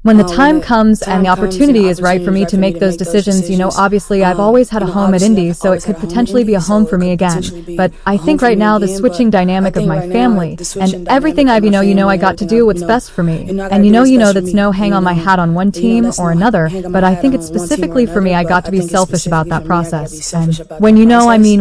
When the time comes and the opportunity is right for me to make those decisions, obviously I've always had a home at Indy, so it could potentially be a home for me again. But I think right now the switching dynamic of my family and everything I got to do what's best for me. And that's no hang on my hat on one team or another, but I think it's specifically for me I got to be selfish about that process. And when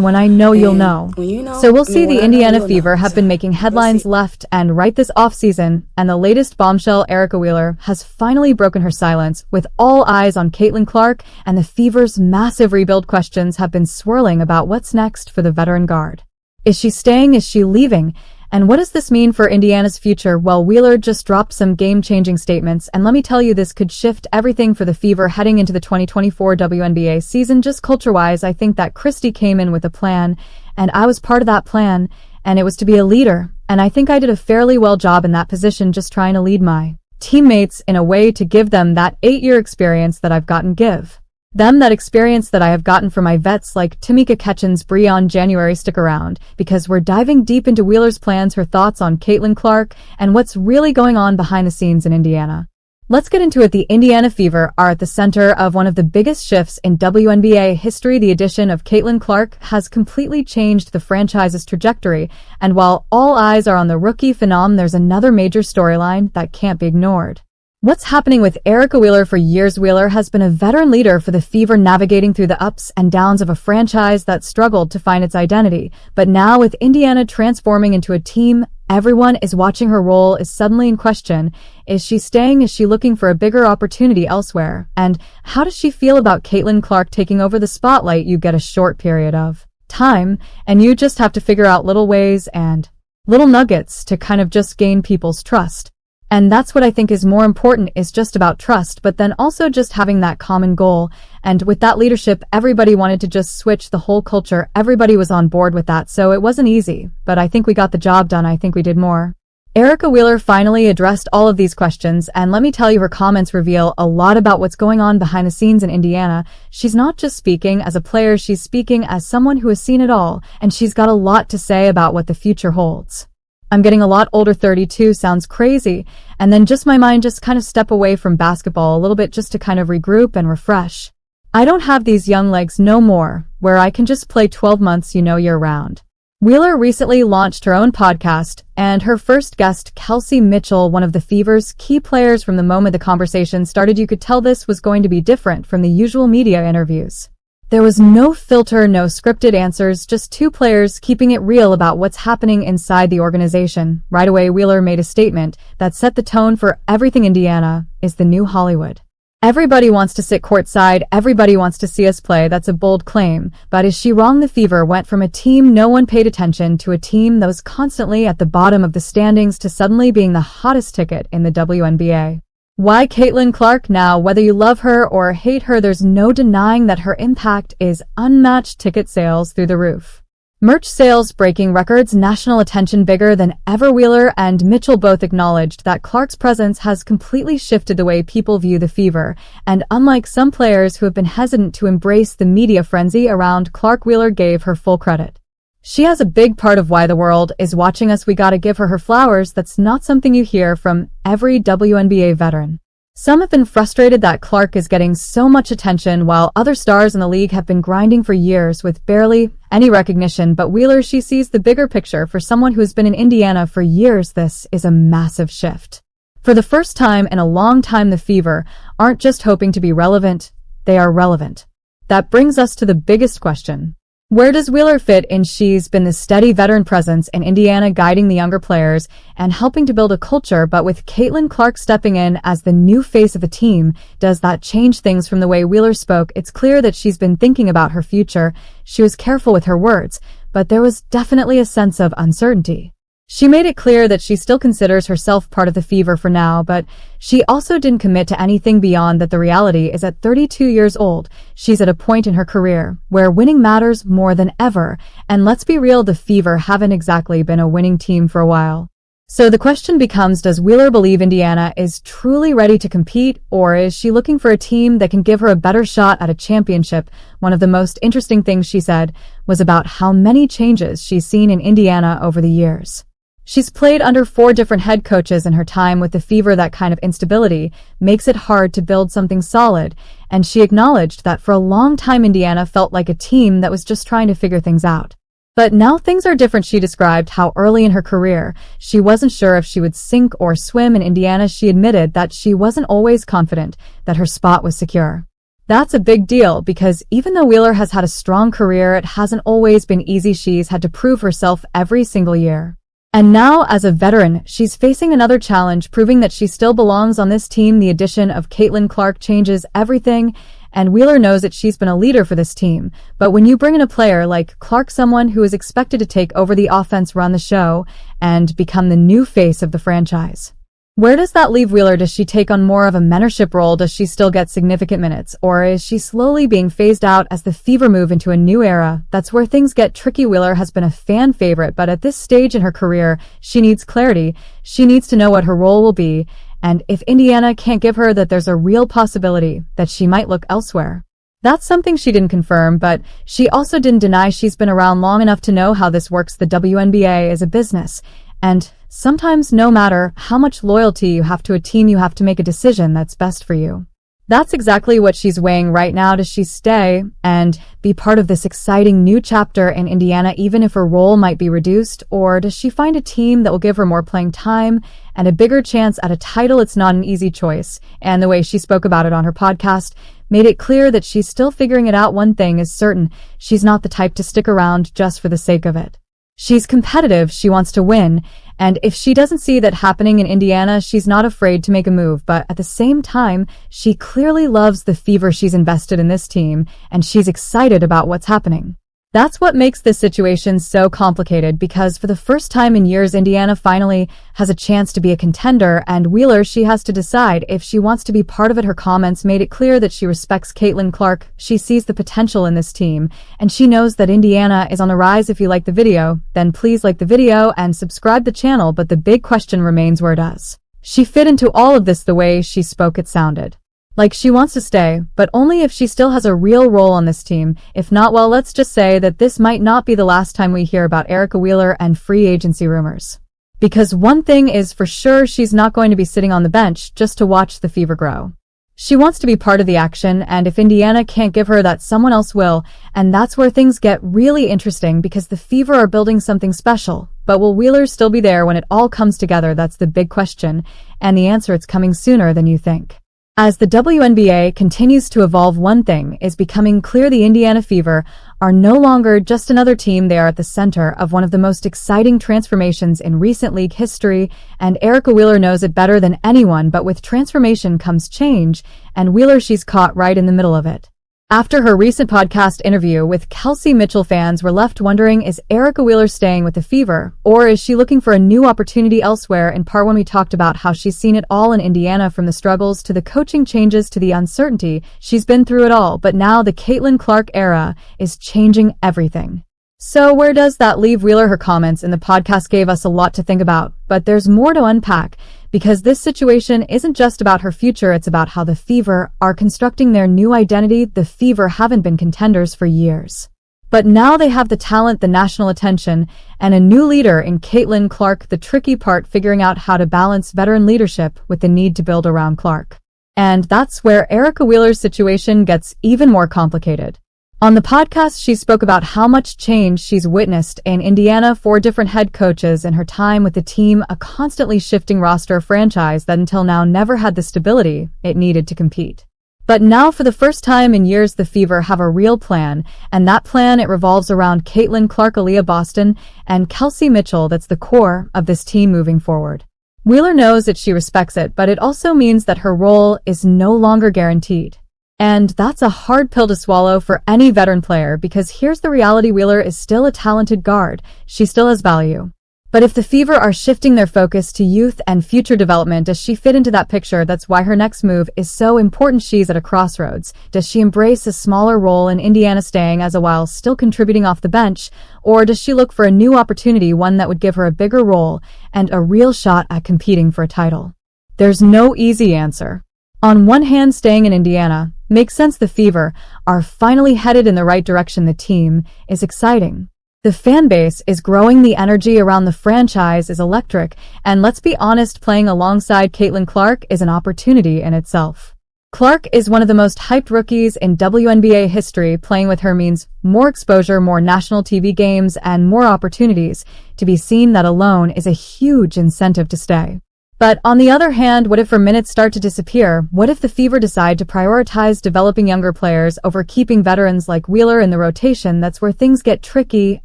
when I know you'll know. So we'll see. The Indiana Fever have been making headlines left and right this offseason, and the latest bombshell, Erica Wheeler, has finally broken her silence, with all eyes on Caitlin Clark, and the Fever's massive rebuild questions have been swirling about what's next for the veteran guard. Is she staying? Is she leaving? And what does this mean for Indiana's future? Well, Wheeler just dropped some game-changing statements, and let me tell you, this could shift everything for the Fever heading into the 2024 WNBA season. Just culture-wise, I think that Christie came in with a plan, and I was part of that plan, and it was to be a leader, and I think I did a fairly well job in that position, just trying to lead my teammates in a way to give them that 8-year experience that I've gotten, give them that experience that I have gotten from my vets like Tamika Catchings, Breon January. Stick around, because we're diving deep into Wheeler's plans, her thoughts on Caitlin Clark, and what's really going on behind the scenes in Indiana. Let's get into it. The Indiana Fever are at the center of one of the biggest shifts in WNBA history. The addition of Caitlin Clark has completely changed the franchise's trajectory, and while all eyes are on the rookie phenom, there's another major storyline that can't be ignored. What's happening with Erica Wheeler? For years, Wheeler has been a veteran leader for the Fever, navigating through the ups and downs of a franchise that struggled to find its identity. But now, with Indiana transforming into a team everyone is watching, her role is suddenly in question. Is she staying? Is she looking for a bigger opportunity elsewhere? And how does she feel about Caitlin Clark taking over the spotlight? You get a short period of time, and you just have to figure out little ways and little nuggets to kind of just gain people's trust. And that's what I think is more important, is just about trust, but then also just having that common goal. And with that leadership, everybody wanted to just switch the whole culture. Everybody was on board with that, so it wasn't easy, but I think we got the job done. I think we did more. Erica Wheeler finally addressed all of these questions, and let me tell you, her comments reveal a lot about what's going on behind the scenes in Indiana. She's not just speaking as a player, she's speaking as someone who has seen it all, and she's got a lot to say about what the future holds. I'm getting a lot older. 32 sounds crazy, and then just my mind just kind of step away from basketball a little bit just to kind of regroup and refresh. I don't have these young legs no more, where I can just play 12 months, year round. Wheeler recently launched her own podcast, and her first guest, Kelsey Mitchell, one of the Fever's key players. From the moment the conversation started, you could tell this was going to be different from the usual media interviews. There was no filter, no scripted answers, just two players keeping it real about what's happening inside the organization. Right away, Wheeler made a statement that set the tone for everything. Indiana is the new Hollywood. Everybody wants to sit courtside, everybody wants to see us play. That's a bold claim, but is she wrong? The Fever went from a team no one paid attention to a team that was constantly at the bottom of the standings to suddenly being the hottest ticket in the WNBA. Why Caitlin Clark? Now, whether you love her or hate her, there's no denying that her impact is unmatched. Ticket sales through the roof. Merch sales breaking records, national attention bigger than ever. Wheeler and Mitchell both acknowledged that Clark's presence has completely shifted the way people view the Fever, and unlike some players who have been hesitant to embrace the media frenzy around Clark, Wheeler gave her full credit. She has a big part of why the world is watching us. We gotta give her flowers. That's not something you hear from every WNBA veteran. Some have been frustrated that Clark is getting so much attention while other stars in the league have been grinding for years with barely any recognition. But Wheeler, she sees the bigger picture. For someone who has been in Indiana for years, this is a massive shift. For the first time in a long time, the Fever aren't just hoping to be relevant, they are relevant. That brings us to the biggest question. Where does Wheeler fit in? She's been the steady veteran presence in Indiana, guiding the younger players and helping to build a culture, but with Caitlin Clark stepping in as the new face of the team, does that change things? From the way Wheeler spoke, it's clear that she's been thinking about her future. She was careful with her words, but there was definitely a sense of uncertainty. She made it clear that she still considers herself part of the Fever for now, but she also didn't commit to anything beyond that. The reality is, at 32 years old, she's at a point in her career where winning matters more than ever, and let's be real, the Fever haven't exactly been a winning team for a while. So the question becomes, does Wheeler believe Indiana is truly ready to compete, or is she looking for a team that can give her a better shot at a championship? One of the most interesting things she said was about how many changes she's seen in Indiana over the years. She's played under 4 different head coaches in her time with the Fever. That kind of instability makes it hard to build something solid, and she acknowledged that for a long time Indiana felt like a team that was just trying to figure things out. But now things are different. She described how early in her career she wasn't sure if she would sink or swim in Indiana. She admitted that she wasn't always confident that her spot was secure. That's a big deal because even though Wheeler has had a strong career, it hasn't always been easy. She's had to prove herself every single year. And now, as a veteran, she's facing another challenge, proving that she still belongs on this team. The addition of Caitlin Clark changes everything, and Wheeler knows that she's been a leader for this team. But when you bring in a player like Clark, someone who is expected to take over the offense, run the show, and become the new face of the franchise, where does that leave Wheeler? Does she take on more of a mentorship role? Does she still get significant minutes? Or is she slowly being phased out as the Fever move into a new era? That's where things get tricky. Wheeler has been a fan favorite, but at this stage in her career, she needs clarity. She needs to know what her role will be. And if Indiana can't give her that, there's a real possibility that she might look elsewhere. That's something she didn't confirm, but she also didn't deny she's been around long enough to know how this works. The WNBA is a business, and sometimes no matter how much loyalty you have to a team, you have to make a decision that's best for you. That's exactly what she's weighing right now. Does she stay and be part of this exciting new chapter in Indiana, even if her role might be reduced? Or does she find a team that will give her more playing time and a bigger chance at a title? It's not an easy choice, and the way she spoke about it on her podcast made it clear that she's still figuring it out. One thing is certain, she's not the type to stick around just for the sake of it. She's competitive, she wants to win, and if she doesn't see that happening in Indiana, she's not afraid to make a move. But at the same time, she clearly loves the Fever. She's invested in this team, and she's excited about what's happening. That's what makes this situation so complicated, because for the first time in years, Indiana finally has a chance to be a contender, and Wheeler, she has to decide if she wants to be part of it. Her comments made it clear that she respects Caitlin Clark. She sees the potential in this team, and she knows that Indiana is on the rise. If you like the video, then please like the video and subscribe the channel. But the big question remains, where does she fit into all of this? The way she spoke, it sounded like she wants to stay, but only if she still has a real role on this team. If not, well, let's just say that this might not be the last time we hear about Erica Wheeler and free agency rumors. Because one thing is for sure, she's not going to be sitting on the bench just to watch the Fever grow. She wants to be part of the action, and if Indiana can't give her that, someone else will. And that's where things get really interesting, because the Fever are building something special. But will Wheeler still be there when it all comes together? That's the big question, and the answer, it's coming sooner than you think. As the WNBA continues to evolve, one thing is becoming clear: the Indiana Fever are no longer just another team. They are at the center of one of the most exciting transformations in recent league history, and Erica Wheeler knows it better than anyone. But with transformation comes change, and Wheeler, she's caught right in the middle of it. After her recent podcast interview with Kelsey Mitchell, fans were left wondering, is Erica Wheeler staying with the Fever, or is she looking for a new opportunity elsewhere? In part 1, we talked about how she's seen it all in Indiana, from the struggles to the coaching changes to the uncertainty. She's been through it all, but now the Caitlin Clark era is changing everything. So where does that leave Wheeler? Her comments in the podcast gave us a lot to think about, but there's more to unpack, because this situation isn't just about her future, it's about how the Fever are constructing their new identity. The Fever haven't been contenders for years, but now they have the talent, the national attention, and a new leader in Caitlin Clark. The tricky part, figuring out how to balance veteran leadership with the need to build around Clark. And that's where Erica Wheeler's situation gets even more complicated. On the podcast, she spoke about how much change she's witnessed in Indiana. 4 different head coaches in her time with the team, a constantly shifting roster, franchise that until now never had the stability it needed to compete. But now, for the first time in years, the Fever have a real plan, and that plan, it revolves around Caitlin Clark, Aaliyah Boston, and Kelsey Mitchell. That's the core of this team moving forward. Wheeler knows that she respects it, but it also means that her role is no longer guaranteed. And that's a hard pill to swallow for any veteran player, because here's the reality: Wheeler is still a talented guard. She still has value. But if the Fever are shifting their focus to youth and future development, does she fit into that picture? That's why her next move is so important. She's at a crossroads. Does she embrace a smaller role in Indiana, staying as a while still contributing off the bench? Or does she look for a new opportunity, one that would give her a bigger role and a real shot at competing for a title? There's no easy answer. On one hand, staying in Indiana makes sense. The Fever are finally headed in the right direction. The team is exciting. The fan base is growing, the energy around the franchise is electric, and let's be honest, playing alongside Caitlin Clark is an opportunity in itself. Clark is one of the most hyped rookies in WNBA history. Playing with her means more exposure, more national TV games, and more opportunities to be seen. That alone is a huge incentive to stay. But on the other hand, what if her minutes start to disappear? What if the Fever decide to prioritize developing younger players over keeping veterans like Wheeler in the rotation? That's where things get tricky,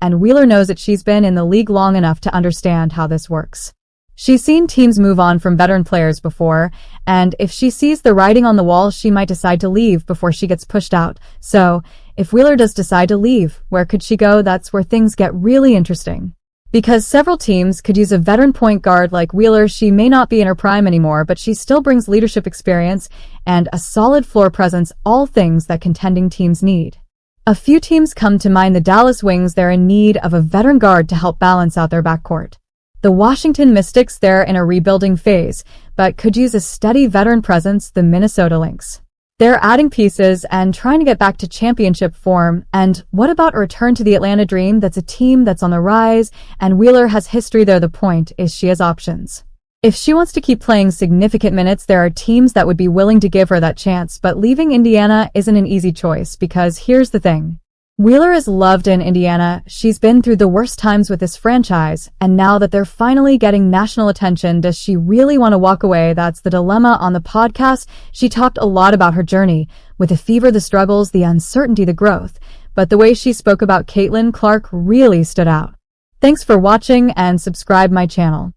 and Wheeler knows it. She's been in the league long enough to understand how this works. She's seen teams move on from veteran players before, and if she sees the writing on the wall, she might decide to leave before she gets pushed out. So, if Wheeler does decide to leave, where could she go? That's where things get really interesting. Because several teams could use a veteran point guard like Wheeler. She may not be in her prime anymore, but she still brings leadership experience and a solid floor presence, all things that contending teams need. A few teams come to mind: the Dallas Wings. They're in need of a veteran guard to help balance out their backcourt. The Washington Mystics, they're in a rebuilding phase, but could use a steady veteran presence. The Minnesota Lynx, they're adding pieces and trying to get back to championship form. And what about a return to the Atlanta Dream? That's a team that's on the rise, and Wheeler has history there. The point is, she has options. If she wants to keep playing significant minutes, there are teams that would be willing to give her that chance. But leaving Indiana isn't an easy choice, because here's the thing. Wheeler is loved in Indiana. She's been through the worst times with this franchise, and now that they're finally getting national attention, does she really want to walk away? That's the dilemma. On the podcast, she talked a lot about her journey with the Fever, the struggles, the uncertainty, the growth, but the way she spoke about Caitlin Clark really stood out. Thanks for watching, and subscribe my channel.